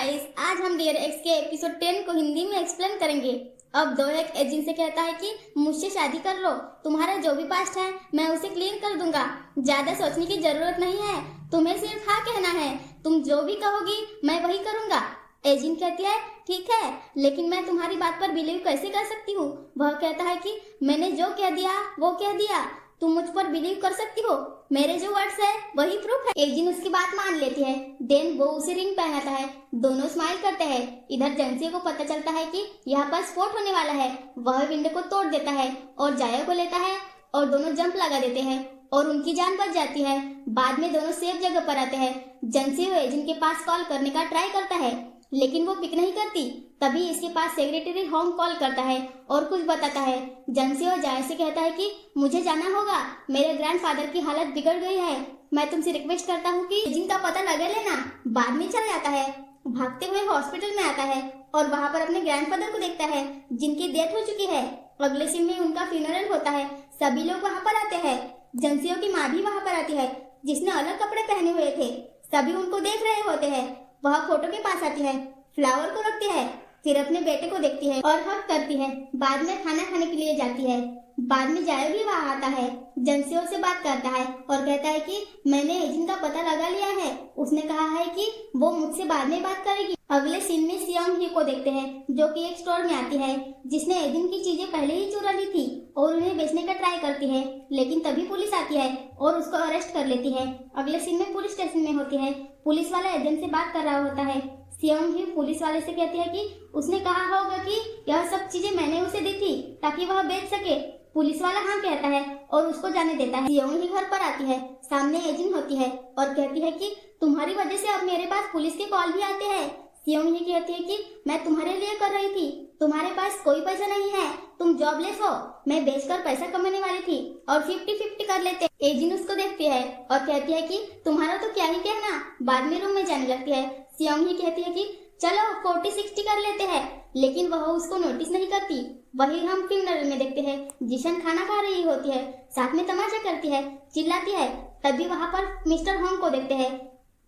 Guys, आज हम dear x के एपिसोड 10 को हिंदी में एक्सप्लेन करेंगे। अब दो एक एजेंट से कहता है कि मुझसे शादी कर लो, तुम्हारा जो भी पास्ट है मैं उसे क्लीन कर दूंगा, ज्यादा सोचने की जरूरत नहीं है, तुम्हें सिर्फ हाँ कहना है, तुम जो भी कहोगी मैं वही करूंगा। एजेंट कहती है ठीक है, लेकिन मैं तुम्हारी बात पर बिलीव कैसे कर सकती हूँ। वह कहता है कि मैंने जो कह दिया वो कह दिया, तुम मुझ पर बिलीव कर सकती हो, मेरे जो वर्ड्स है वही प्रूफ है। एजिन उसकी बात मान लेती है। देन वो उसे रिंग पहनाता है, दोनों स्माइल करते हैं। इधर जेंसी को पता चलता है कि यहाँ पर स्फोट होने वाला है। वह विंडो को तोड़ देता है और जाया को लेता है और दोनों जंप लगा देते हैं और उनकी जान बच जाती है। बाद में दोनों सेफ जगह पर आते हैं। जेंसी वो एजिन के पास कॉल करने का ट्राई करता है लेकिन वो पिक नहीं करती। तभी इसके पास सेक्रेटरी होम कॉल करता है और कुछ बताता है। जेंसी और जाया से कहता है कि मुझे जाना होगा, मेरे ग्रैंडफादर की हालत बिगड़ गई है, मैं तुमसे रिक्वेस्ट करता हूँ कि जिनका पता लगा लेना। बाद में चला जाता है, भागते हुए हॉस्पिटल में आता है और वहाँ पर अपने ग्रैंडफादर को देखता है जिनकी डेथ हो चुकी है। अगले सीन में उनका फ्यूनरल होता है, सभी लोग वहाँ पर आते हैं। जेंसियों की माँ भी वहाँ पर आती है जिसने अलग कपड़े पहने हुए थे। सभी उनको देख रहे होते हैं। वह फोटो के पास आती है, फ्लावर को रखती है, फिर अपने बेटे को देखती है और हक करती है। बाद में खाना खाने के लिए जाती है। बाद में जायो भी वहाँ आता है, जेंसियों से बात करता है और कहता है कि मैंने एजेंट का पता लगा लिया है, उसने कहा है कि वो मुझसे बाद में बात करेगी। अगले सीन में सियोंग ही को देखते हैं जो कि एक स्टोर में आती है जिसने एजेंट की चीजें पहले ही चुरा ली थी और उन्हें बेचने का ट्राई करती है, लेकिन तभी पुलिस आती है और उसको अरेस्ट कर लेती है। अगले सीन में पुलिस स्टेशन में होती है। पुलिस वाला एजेंट से बात कर रहा होता है। सियोंग ही पुलिस वाले से कहती है कि उसने कहा होगा कि यह सब चीजें मैंने उसे दी थी ताकि वह बेच सके। पुलिस वाला हाँ कहता है और उसको जाने देता है। सियोंग ही घर पर आती है, सामने एजेंट होती है और कहती है कि तुम्हारी वजह से अब मेरे पास पुलिस के कॉल भी आते हैं। सियोंग ही कहती है कि मैं तुम्हारे लिए कर रही थी, तुम्हारे पास कोई पैसा नहीं है, तुम जॉबलेस हो, मैं बेचकर पैसा कमाने वाली थी और 50-50 कर लेते। एजेंट उसको देखती है और कहती है कि तुम्हारा तो क्या ही कहना। बाद में रूम में जाने लगती है। सियोंग ही कहती है कि चलो 40-60 कर लेते हैं, लेकिन वह उसको नोटिस नहीं करती। वही हम फ्यूनरल में देखते हैं, जिशन खाना खा रही होती है, साथ में तमाशा करती है, चिल्लाती है। तभी वहाँ पर मिस्टर होंग को देखते हैं,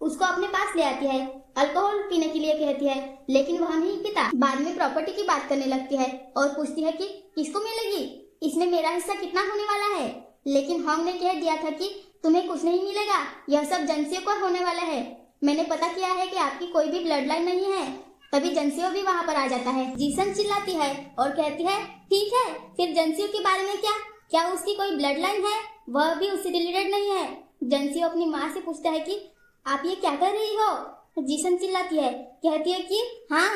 उसको अपने पास ले आती है, अल्कोहल पीने के लिए कहती है, लेकिन वह नहीं पीता। बाद में प्रॉपर्टी की बात करने लगती है और पूछती है कि किसको मिलेगी, इसमें मेरा हिस्सा कितना होने वाला है। लेकिन होंग ने कह दिया था कि तुम्हें कुछ नहीं मिलेगा, यह सब जेंसियों को होने वाला है। मैंने पता किया है कि आपकी कोई भी ब्लड लाइन नहीं है। तभी जेंसियो भी वहाँ पर आ जाता है। जीसन चिल्लाती है और कहती है ठीक है, फिर जेंसियो के बारे में क्या उसकी कोई ब्लड लाइन है? वह भी उससे रिलेटेड नहीं है। जेंसियो अपनी माँ से पूछता है कि आप ये क्या कर रही हो? जीसन चिल्लाती है, कहती है कि हाँ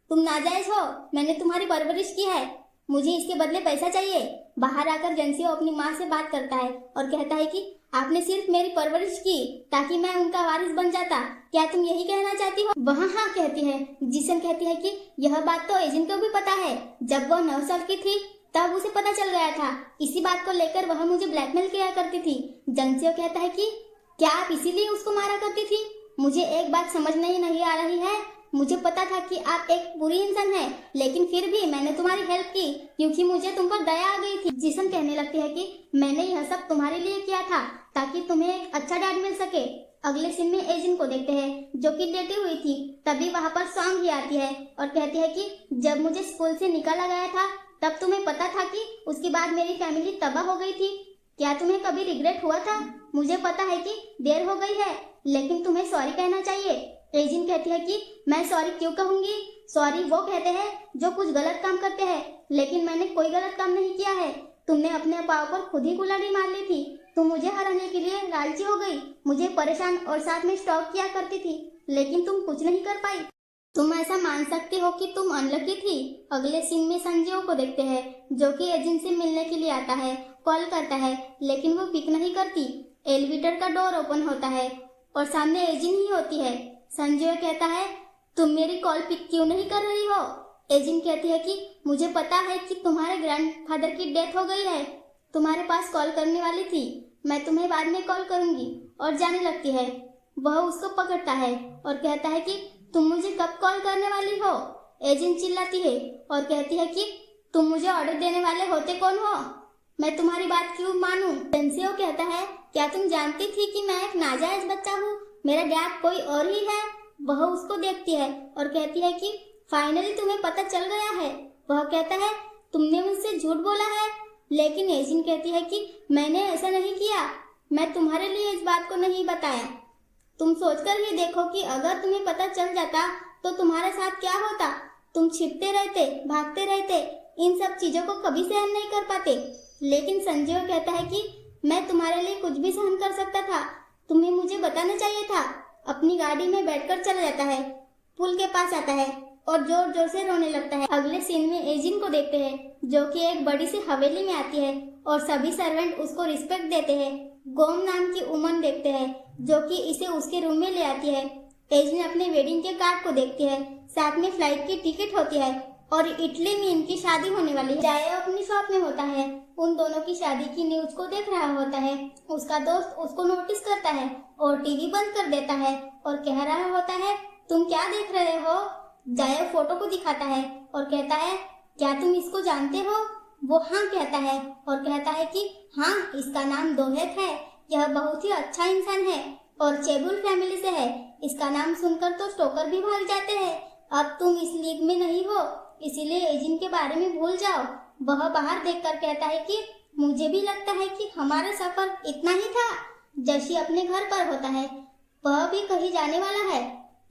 तुम नाजायज हो, मैंने तुम्हारी परवरिश की है, मुझे इसके बदले पैसा चाहिए। बाहर आकर जेंसियो अपनी माँ से बात करता है और कहता है कि आपने सिर्फ मेरी परवरिश की ताकि मैं उनका वारिस बन जाता, क्या तुम यही कहना चाहती हो? वह हाँ कहती है। जिसन कहती है कि यह बात तो एजेंट को भी पता है, जब वह 9 साल की थी तब उसे पता चल गया था, इसी बात को लेकर वह मुझे ब्लैकमेल किया करती थी। जेंसियो कहता है कि क्या आप इसीलिए उसको मारा करती थी? मुझे एक बात समझ नहीं आ रही है, मुझे पता था कि आप एक बुरी इंसान हैं, लेकिन फिर भी मैंने तुम्हारी हेल्प की क्योंकि मुझे तुम पर दया आ गई थी। जिसन कहने लगती है कि मैंने यह सब तुम्हारे लिए किया था ताकि तुम्हें एक अच्छा डैड मिल सके। अगले सीन में एजेंट को देखते हैं जो कि लेटी हुई थी। तभी वहाँ पर सॉन्ग ही आती है और कहती है कि जब मुझे स्कूल से निकाला गया था तब तुम्हें पता था कि उसके बाद मेरी फैमिली तबाह हो गई थी, क्या तुम्हें कभी रिग्रेट हुआ था? मुझे पता है कि देर हो गई है, लेकिन तुम्हें सॉरी कहना चाहिए। एजेंट कहती है कि मैं सॉरी क्यों कहूंगी, सॉरी वो कहते हैं जो कुछ गलत काम करते हैं, लेकिन मैंने कोई गलत काम नहीं किया है। तुमने अपने पाँव पर खुद ही कुल्हाड़ी मार ली थी, तुम मुझे हराने के लिए लालची हो गई, मुझे परेशान और साथ में स्टॉक किया करती थी, लेकिन तुम कुछ नहीं कर पाई। तुम ऐसा मान सकते हो कि तुम अनलकी थी। अगले सीन में संजय को देखते हैं जो कि एजेंट से मिलने के लिए आता है, कॉल करता है लेकिन वो पिक नहीं करती। एलिवेटर का डोर ओपन होता है और सामने एजेंट ही होती है। संजय कहता है तुम मेरी कॉल पिक क्यों नहीं कर रही हो? एजेंट कहती है कि मुझे पता है कि तुम्हारे ग्रैंडफादर की डेथ हो गई है, तुम्हारे पास कॉल करने वाली थी, मैं तुम्हें बाद में कॉल करूंगी, और जाने लगती है। वह उसको पकड़ता है और कहता है कि तुम मुझे कब कॉल करने वाली हो? एजेंट चिल्लाती है और कहती है कि तुम मुझे ऑर्डर देने वाले होते कौन हो? मैं तुम्हारी बात क्यों मानूं? जेंसियो कहता है क्या तुम जानती थी कि मैं एक नाजायज बच्चा हूँ, मेरा डैड कोई और ही है? वह उसको देखती है और कहती है कि फाइनली तुम्हें पता चल गया है। वह कहता है तुमने मुझसे झूठ बोला है, लेकिन एजिन कहती है कि मैंने ऐसा नहीं किया, मैं तुम्हारे लिए इस बात को नहीं बताया। तुम सोचकर ही देखो कि अगर तुम्हें पता चल जाता तो तुम्हारे साथ क्या होता। तुम छिपते रहते, भागते रहते, इन सब चीजों को कभी सहन नहीं कर पाते। लेकिन संजय कहता है कि मैं तुम्हारे लिए कुछ भी सहन कर सकता था, तुम्हें मुझे बताना चाहिए था। अपनी गाड़ी में बैठकर चला जाता है, पुल के पास आता है और जोर जोर से रोने लगता है। अगले सीन में एजिन को देखते हैं जो कि एक बड़ी सी हवेली में आती है और सभी सर्वेंट उसको रिस्पेक्ट देते हैं। गोम नाम की वुमन देखते हैं जो कि इसे उसके रूम में ले आती है। एजिन अपने वेडिंग के कार्ड को देखती है, साथ में फ्लाइट की टिकट होती है और इटली में इनकी शादी होने वाली है। जायो अपनी शॉप में होता है, उन दोनों की शादी की न्यूज को देख रहा होता है। उसका दोस्त उसको नोटिस करता है और टीवी बंद कर देता है और कह रहा होता है तुम क्या देख रहे हो। जायो फोटो को दिखाता है और कहता है क्या तुम इसको जानते हो। वो हाँ कहता है और कहता है कि हाँ, इसका नाम दोहेक है, यह बहुत ही अच्छा इंसान है और चेबुल फैमिली से है। इसका नाम सुनकर तो स्टोकर भी भाग जाते हैं। अब तुम इस लीग में नहीं हो, इसीलिए एजिन के बारे में भूल जाओ। वह बाहर देखकर कहता है कि मुझे भी लगता है कि हमारा सफर इतना ही था। जशी अपने घर पर होता है, वह भी कहीं जाने वाला है।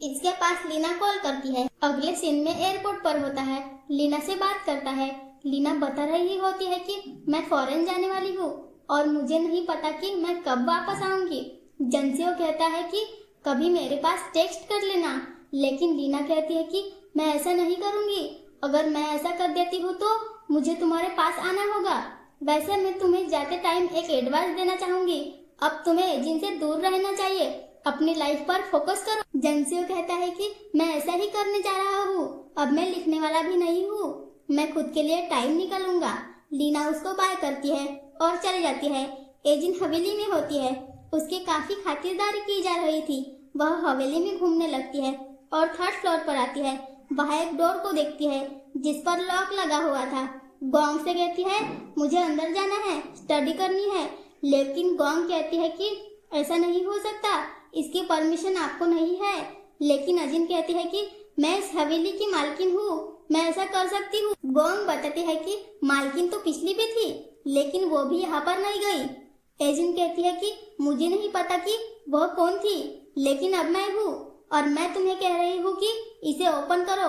इसके पास लीना कॉल करती है। अगले सीन में एयरपोर्ट पर होता है, लीना से बात करता है। लीना बता रही होती है कि मैं फॉरेन जाने वाली हूँ और मुझे नहीं पता कि मैं कब वापस आऊंगी। जंसियो कहता है कि कभी मेरे पास टेक्स्ट कर लेना, लेकिन लीना कहती है कि मैं ऐसा नहीं करूंगी। अगर मैं ऐसा कर देती हूँ तो मुझे तुम्हारे पास आना होगा। वैसे मैं तुम्हें जाते टाइम एक एडवाइस देना चाहूंगी, अब तुम्हें एजिन से दूर रहना चाहिए, अपनी लाइफ पर फोकस करो। जंसियो कहता है कि मैं ऐसा ही करने जा रहा हूँ, अब मैं लिखने वाला भी नहीं हूँ, मैं खुद के लिए टाइम निकालूंगा। लीना उसको बाय करती है और चली जाती है। एजिन हवेली में होती है, उसकी काफी खातिरदारी की जा रही थी। वह हवेली में घूमने लगती है और थर्ड फ्लोर पर आती है। वह एक डोर को देखती है जिस पर लॉक लगा हुआ था। गोंग से कहती है मुझे अंदर जाना है, स्टडी करनी है, लेकिन गोंग कहती है कि ऐसा नहीं हो सकता, इसकी परमिशन आपको नहीं है। लेकिन अजिन कहती है कि मैं इस हवेली की मालकिन हूँ, मैं ऐसा कर सकती हूँ। गोंग बताती है कि मालकिन तो पिछली भी थी, लेकिन वो भी यहाँ पर नहीं गई। एजिन कहती है कि मुझे नहीं पता कि वह कौन थी, लेकिन अब मैं हूँ और मैं तुम्हें कह रही हूँ कि इसे ओपन करो।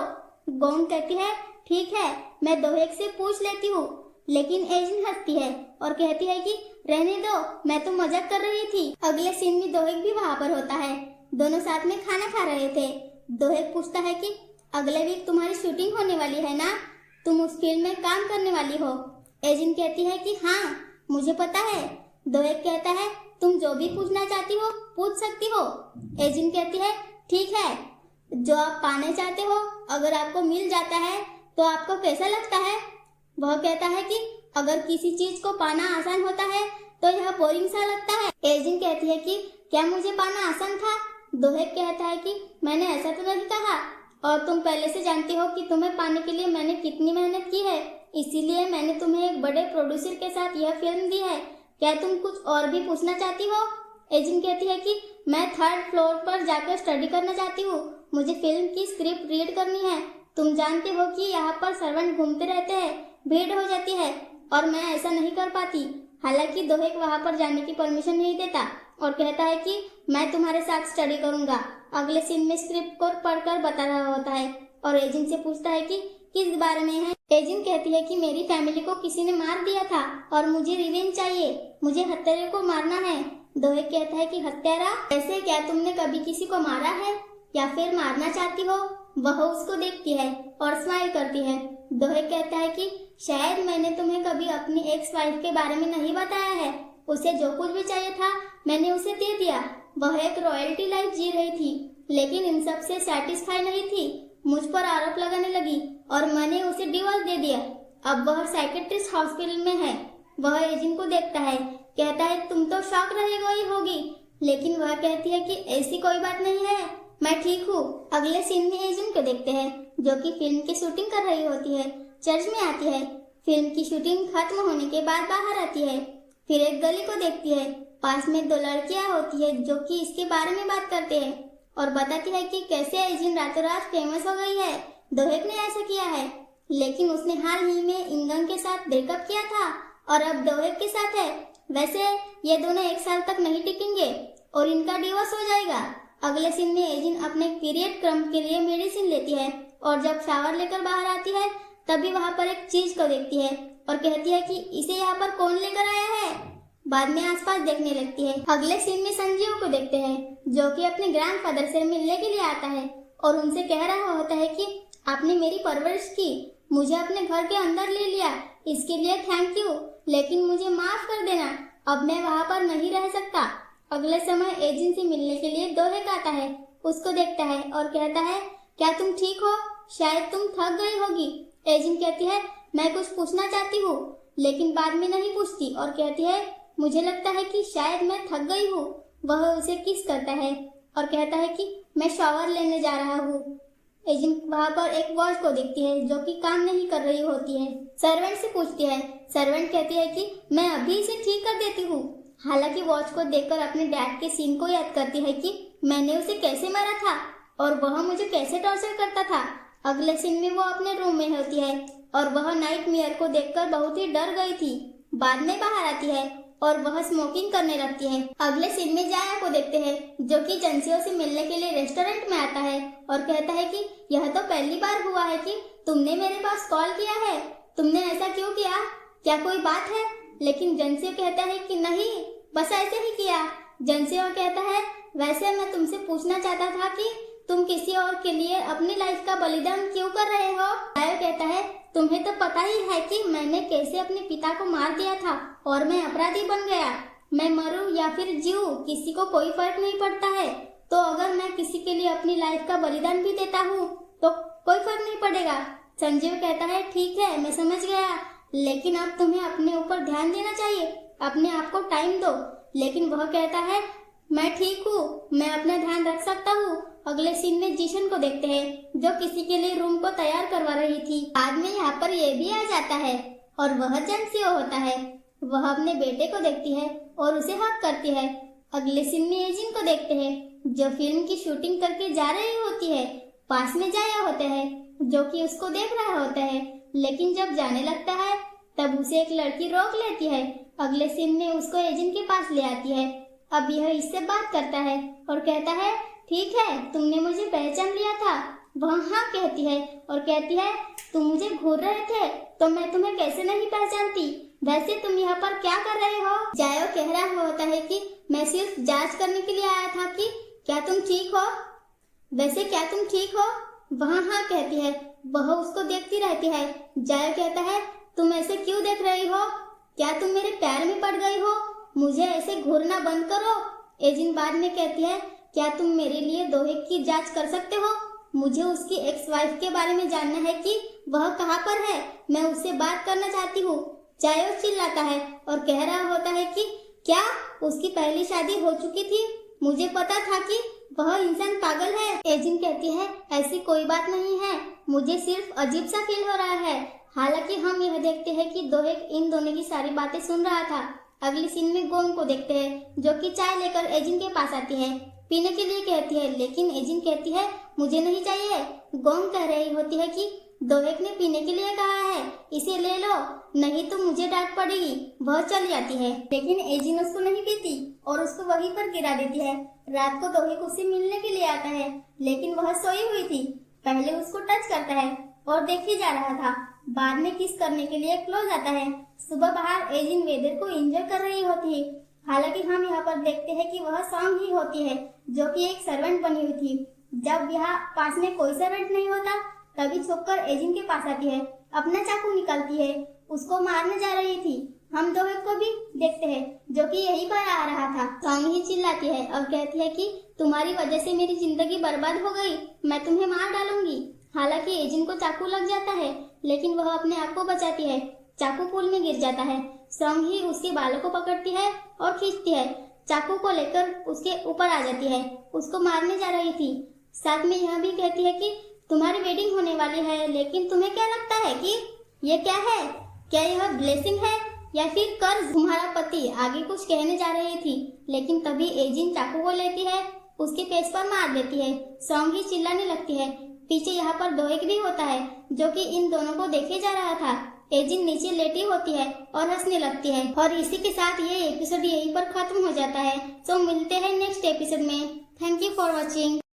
गोंग कहती है ठीक है, मैं दोहेक से पूछ लेती हूँ। लेकिन एजिन हंसती है और कहती है कि रहने दो, मैं तो मजाक कर रही थी। अगले सीन में दोहेक भी वहाँ पर होता है, दोनों साथ में खाना खा रहे थे। दोहेक पूछता है कि अगले वीक तुम्हारी शूटिंग होने वाली है ना, तुम उस फिल्म में काम करने वाली हो। एजिन कहती है कि हाँ मुझे पता है। दोहेक कहता है तुम जो भी पूछना चाहती हो पूछ सकती हो। एजिन कहती है ठीक है, जो आप पाना चाहते हो अगर आपको मिल जाता है तो आपको कैसा लगता है। वह कहता है कि अगर किसी चीज को पाना आसान होता है तो यह बोरिंग सा लगता है। एजिन कहती है कि क्या मुझे पाना आसान था। दोहेक कहता है कि मैंने ऐसा तो नहीं कहा, और तुम पहले से जानती हो कि तुम्हें पाने के लिए मैंने कितनी मेहनत की है, इसीलिए मैंने तुम्हें एक बड़े प्रोड्यूसर के साथ यह फिल्म दी है। क्या तुम कुछ और भी पूछना चाहती हो। एजिन कहती है कि मैं थर्ड फ्लोर पर जाकर स्टडी करना चाहती हूँ, मुझे फिल्म की स्क्रिप्ट रीड करनी है। तुम जानते हो कि यहाँ पर सर्वेंट घूमते रहते हैं, भीड़ हो जाती है और मैं ऐसा नहीं कर पाती। हालांकि दोहेक वहाँ पर जाने की परमिशन नहीं देता और कहता है कि मैं तुम्हारे साथ स्टडी करूंगा। अगले सीन में स्क्रिप्ट को पढ़कर बता रहा होता है और एजिन से पूछता है कि किस बारे में है। एजिन कहती है कि मेरी फैमिली को किसी ने मार दिया था और मुझे रिवेंज चाहिए, मुझे हत्यारे को मारना है। दोहेक कहता है कि हत्यारा, ऐसे क्या तुमने कभी किसी को मारा है या फिर मारना चाहती हो। वह उसको देखती है और स्माइल करती है। दोहेक कहता है कि शायद मैंने तुम्हें कभी अपनी एक्स वाइफ के बारे में नहीं बताया है, उसे जो कुछ भी चाहिए था मैंने उसे दे दिया। वह एक रॉयल्टी लाइफ जी रही थी, लेकिन इन सब से सेटिस्फाई नहीं थी, मुझ पर आरोप लगाने लगी और मैंने उसे डिवोर्स दे दिया। अब वह साइकेट्रिस्ट हॉस्पिटल में है। वह एजिन को देखता है, कहता है तुम तो शॉक रह गई होगी, लेकिन वह कहती है कि ऐसी कोई बात नहीं है, मैं ठीक हूँ। अगले सीन में एजिन को देखते हैं जो कि फिल्म की शूटिंग कर रही होती है। चर्च में आती है, फिल्म की शूटिंग खत्म होने के बाद बाहर आती है, फिर एक गली को देखती है, पास में दो लड़कियां होती है जो कि इसके बारे में बात करते हैं और बताती है कि कैसे एजिन रातों रात फेमस हो गई है। दोहेक ने ऐसा किया है, लेकिन उसने हाल ही में इंगंग के साथ ब्रेकअप किया था और अब दोहेक के साथ है। वैसे ये दोनों 1 साल तक नहीं टिकेंगे और इनका डिवोर्स हो जाएगा। अगले सीन में एजिन अपने पीरियड क्रम के लिए मेडिसिन लेती है और जब शावर लेकर बाहर आती है तभी वहाँ पर एक चीज को देखती है और कहती है कि इसे यहाँ पर कौन लेकर आया है। बाद में आसपास देखने लगती है। अगले सीन में संजीव को देखते हैं जो कि अपने ग्रैंडफादर से मिलने के लिए आता है और उनसे कह रहा होता है कि आपने मेरी परवरिश की, मुझे अपने घर के अंदर ले लिया, इसके लिए थैंक यू, लेकिन मुझे माफ कर देना, अब मैं वहाँ पर नहीं रह सकता। अगले समय एजिन से मिलने के लिए दोहेक आता है, उसको देखता है और कहता है क्या तुम ठीक हो, शायद तुम थक गई होगी। एजिन कहती है मैं कुछ पूछना चाहती हूँ, लेकिन बाद में नहीं पूछती और कहती है मुझे लगता है कि शायद मैं थक गई हूँ। वह उसे किस करता है और कहता है कि मैं शावर लेने जा रहा हूँ। एजिन वहाँ पर एक वॉच को देखती है जो कि काम नहीं कर रही होती है। सर्वेंट से पूछती है, सर्वेंट कहती है कि मैं अभी इसे ठीक कर देती हूँ। हालांकि वॉच को देखकर अपने डैड के सीन को याद करती है कि मैंने उसे कैसे मारा था और वह मुझे कैसे टॉर्चर करता था। अगले सीन में वो अपने रूम में होती है और वह नाइटमेयर को देखकर बहुत ही डर गई थी। बाद में बाहर आती है और वह स्मोकिंग करने लगती है। अगले सीन में जाया को देखते हैं जो कि जंसियों से मिलने के लिए रेस्टोरेंट में आता है और कहता है कि यह तो पहली बार हुआ है कि तुमने मेरे पास कॉल किया है, तुमने ऐसा क्यों किया, क्या कोई बात है? लेकिन जंसियो कहता है कि नहीं, बस ऐसे ही किया। जंसियो कहता है वैसे मैं तुमसे पूछना चाहता था कि तुम किसी और के लिए अपनी लाइफ का बलिदान क्यों कर रहे हो? जायो कहता है तुम्हें तो पता ही है कि मैंने कैसे अपने पिता को मार दिया था और मैं अपराधी बन गया। मैं मरूं या फिर जीऊं किसी को कोई फर्क नहीं पड़ता है, तो अगर मैं किसी के लिए अपनी लाइफ का बलिदान भी देता हूँ तो कोई फर्क नहीं पड़ेगा। संजीव कहता है ठीक है मैं समझ गया, लेकिन अब तुम्हें अपने ऊपर ध्यान देना चाहिए, अपने आप को टाइम दो। लेकिन वह कहता है मैं ठीक हूँ, मैं अपना ध्यान रख सकता हूँ। अगले सीन में जीशन को देखते हैं जो किसी के लिए रूम को तैयार करवा रही थी। बाद में यहाँ पर ये भी आ जाता है और वह जंसियो होता है। वह अपने बेटे को देखती है और उसे हक करती है। अगले सीन में एजिन को देखते हैं जो फिल्म की शूटिंग करके जा रही होती है। पास में जाया होता है जो कि उसको देख रहा होता है, लेकिन जब जाने लगता है तब उसे एक लड़की रोक लेती है। अगले सीन में उसको एजिन के पास ले आती है। अब यह इससे बात करता है और कहता है ठीक है तुमने मुझे पहचान लिया था। वह हाँ कहती है और कहती है तुम मुझे घूर रहे थे तो मैं तुम्हें कैसे नहीं पहचानती, वैसे तुम यहाँ पर क्या कर रहे हो? जायो कह रहा होता है कि मैं सिर्फ जांच करने के लिए आया था कि क्या तुम ठीक हो, वैसे क्या तुम ठीक हो? वह हाँ कहती है। वह उसको देखती रहती है। जायो कहता है तुम ऐसे क्यों देख रही हो, क्या तुम मेरे प्यार में पड़ गई हो, मुझे ऐसे घूरना बंद करो। एजिन बाद में कहती है क्या तुम मेरे लिए दोहेक की जांच कर सकते हो? मुझे उसकी एक्स वाइफ के बारे में जानना है कि वह कहाँ पर है, मैं उससे बात करना चाहती हूँ। जायो चिल्लाता है और कह रहा होता है कि क्या उसकी पहली शादी हो चुकी थी, मुझे पता था कि वह इंसान पागल है। एजिन कहती है ऐसी कोई बात नहीं है, मुझे सिर्फ अजीब सा फील हो रहा है। हालांकि हम यह देखते हैं कि दोहेक इन दोनों की सारी बातें सुन रहा था। अगली सीन में गोंग को देखते हैं जो कि चाय लेकर एजिन के पास आती है, पीने के लिए कहती है, लेकिन एजिन कहती है मुझे नहीं चाहिए। गोंग कह रही होती है कि दोहेक ने पीने के लिए कहा है, इसे ले लो नहीं तो मुझे डांट पड़ेगी। वह चली जाती है, लेकिन एजिन उसको नहीं पीती और उसको वहीं पर गिरा देती है। रात को दोहेक उससे मिलने के लिए आता है, लेकिन वह सोई हुई थी। पहले उसको टच करता है और देखे जा रहा था, बाद में किस करने के लिए क्लोज आता है। सुबह बाहर एजिन वेदर को एंजॉय कर रही होती है। हालांकि हम यहाँ पर देखते हैं कि वह सॉन्ग ही होती है जो कि एक सर्वेंट बनी हुई थी। जब यहाँ पास में कोई सर्वेंट नहीं होता तभी छुपकर एजिन के पास आती है, अपना चाकू निकालती है, उसको मारने जा रही थी। हम दोहेक को भी देखते हैं जो कि यहीं पर आ रहा था। सॉन्ग ही चिल्लाती है और कहती है कि तुम्हारी वजह से मेरी जिंदगी बर्बाद हो गई, मैं तुम्हें मार डालूंगी। हालांकि एजिन को चाकू लग जाता है, लेकिन वह अपने आप को बचाती है। चाकू पूल में गिर जाता है। सॉन्ग ही उसके बालों को पकड़ती है और खींचती है, चाकू को लेकर उसके ऊपर आ जाती है, उसको मारने जा रही थी। साथ में यह भी कहती है कि तुम्हारी वेडिंग होने वाली है, लेकिन तुम्हें क्या लगता है कि ये क्या है, क्या यह ब्लेसिंग है या फिर कर्ज? तुम्हारा पति आगे कुछ कहने जा रही थी, लेकिन तभी एजिन चाकू को लेती है उसके पेज पर मार देती है। सॉन्ग ही चिल्लाने लगती है। पीछे यहाँ पर दोएक भी होता है जो कि इन दोनों को देखे जा रहा था। एजिन नीचे लेटी होती है और हंसने लगती है और इसी के साथ ये एपिसोड यहीं पर खत्म हो जाता है। सो मिलते हैं नेक्स्ट एपिसोड में। Thank you for watching.